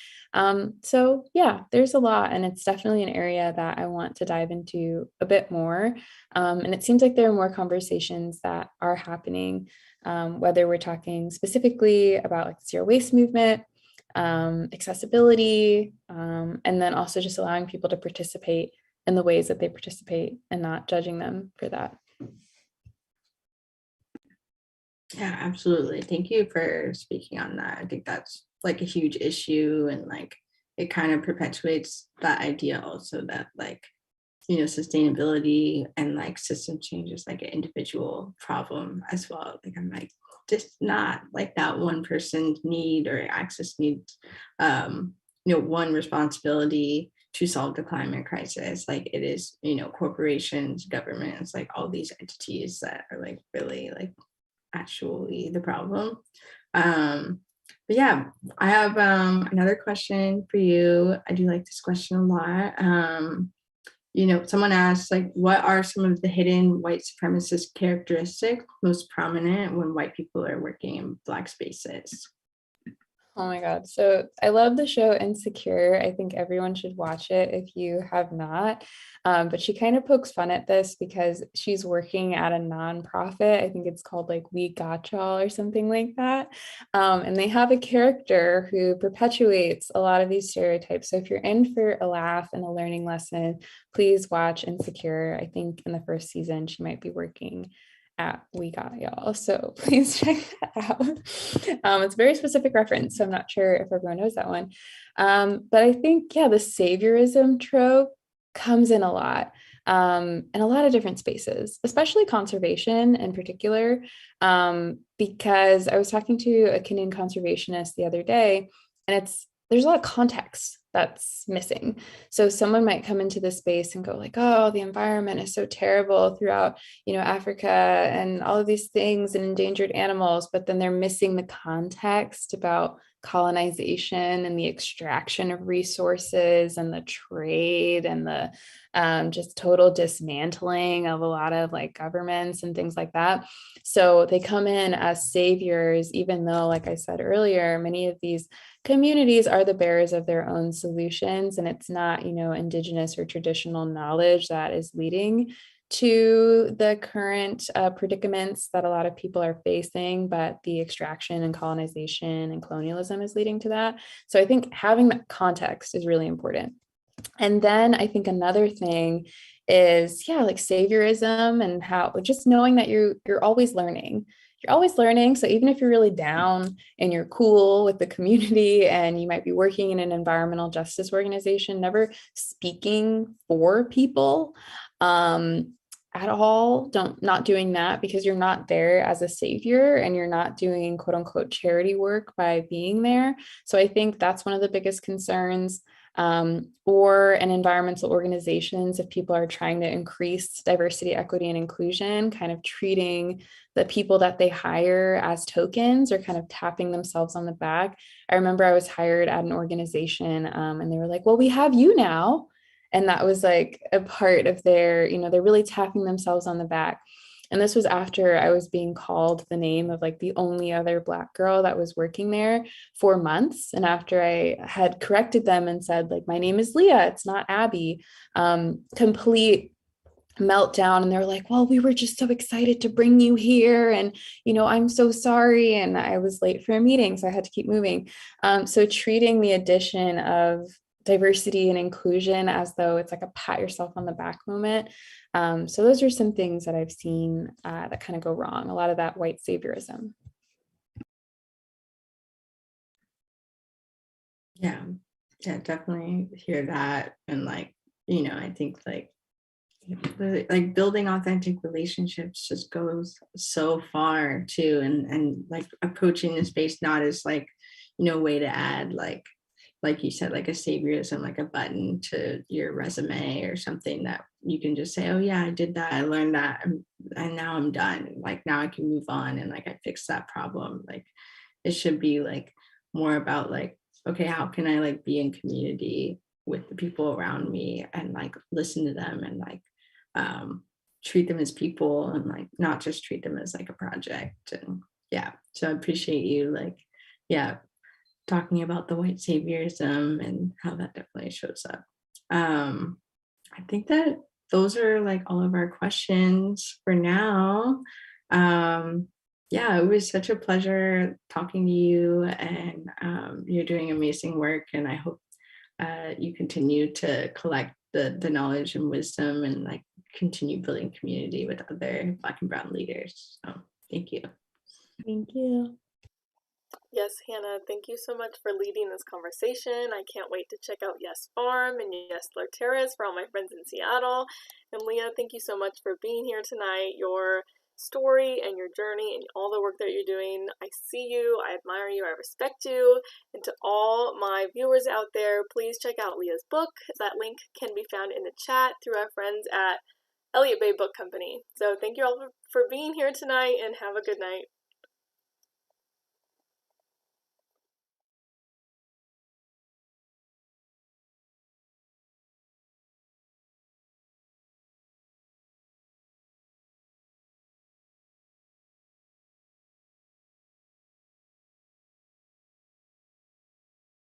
So yeah, there's a lot, and it's definitely an area that I want to dive into a bit more. And it seems like there are more conversations that are happening, whether we're talking specifically about like zero waste movement, accessibility, and then also just allowing people to participate in the ways that they participate and not judging them for that. Yeah, absolutely. Thank you for speaking on that. I think that's like a huge issue, and like it kind of perpetuates that idea also that like, sustainability and like system change is like an individual problem as well. Like I'm like, just not like that one person's need or access needs, one responsibility to solve the climate crisis. Like it is, corporations, governments, like all these entities that are like really like actually the problem. But yeah, I have another question for you. I do like this question a lot. Someone asked, like, what are some of the hidden white supremacist characteristics most prominent when white people are working in Black spaces? Oh my God. So I love the show Insecure. I think everyone should watch it if you have not. But she kind of pokes fun at this because she's working at a nonprofit. I think it's called like We Got Y'all or something like that. And they have a character who perpetuates a lot of these stereotypes. So if you're in for a laugh and a learning lesson, please watch Insecure. I think in the first season, she might be working at We Got Y'all. So please check that out. It's a very specific reference, so I'm not sure if everyone knows that one. But I think, yeah, the saviorism trope comes in a lot of different spaces, especially conservation in particular, because I was talking to a Kenyan conservationist the other day, and there's a lot of context that's missing. So someone might come into this space and go like, oh, the environment is so terrible throughout, Africa and all of these things and endangered animals, but then they're missing the context about colonization and the extraction of resources and the trade and the just total dismantling of a lot of like governments and things like that. So they come in as saviors, even though, like I said earlier, many of these communities are the bearers of their own solutions, and it's not, indigenous or traditional knowledge that is leading to the current predicaments that a lot of people are facing, but the extraction and colonization and colonialism is leading to that. So I think having that context is really important. And then I think another thing is, like saviorism, and how just knowing that you're always learning. You're always learning. So even if you're really down and you're cool with the community and you might be working in an environmental justice organization, never speaking for people at all. Not doing that, because you're not there as a savior and you're not doing quote unquote charity work by being there. So I think that's one of the biggest concerns. Or in environmental organizations, if people are trying to increase diversity, equity, and inclusion, kind of treating the people that they hire as tokens or kind of tapping themselves on the back. I remember I was hired at an organization and they were like, well, we have you now. And that was like a part of their, they're really tapping themselves on the back. And this was after I was being called the name of like the only other Black girl that was working there for months. And after I had corrected them and said, like, my name is Leah, it's not Abby, complete meltdown. And they're like, well, we were just so excited to bring you here. And, I'm so sorry. And I was late for a meeting, so I had to keep moving. So treating the addition of diversity and inclusion as though it's like a pat yourself on the back moment. So those are some things that I've seen that kind of go wrong. A lot of that white saviorism. Yeah, definitely hear that. And like, I think like building authentic relationships just goes so far too. And like approaching the space not as like, way to add like you said, like a saviorism, like a button to your resume or something that you can just say, oh yeah, I did that, I learned that, and now I'm done. Like now I can move on and like I fixed that problem. Like it should be like more about like, okay, how can I like be in community with the people around me and like listen to them and like treat them as people and like not just treat them as like a project. And so I appreciate you like talking about the white saviorism and how that definitely shows up. I think that those are like all of our questions for now. It was such a pleasure talking to you, and you're doing amazing work, and I hope you continue to collect the knowledge and wisdom and like continue building community with other Black and Brown leaders. So thank you. Thank you. Yes, Hannah, thank you so much for leading this conversation. I can't wait to check out Yes Farm and Yes Terrace for all my friends in Seattle. And Leah, thank you so much for being here tonight. Your story and your journey and all the work that you're doing, I see you, I admire you, I respect you. And to all my viewers out there, please check out Leah's book. That link can be found in the chat through our friends at Elliott Bay Book Company. So thank you all for being here tonight, and have a good night.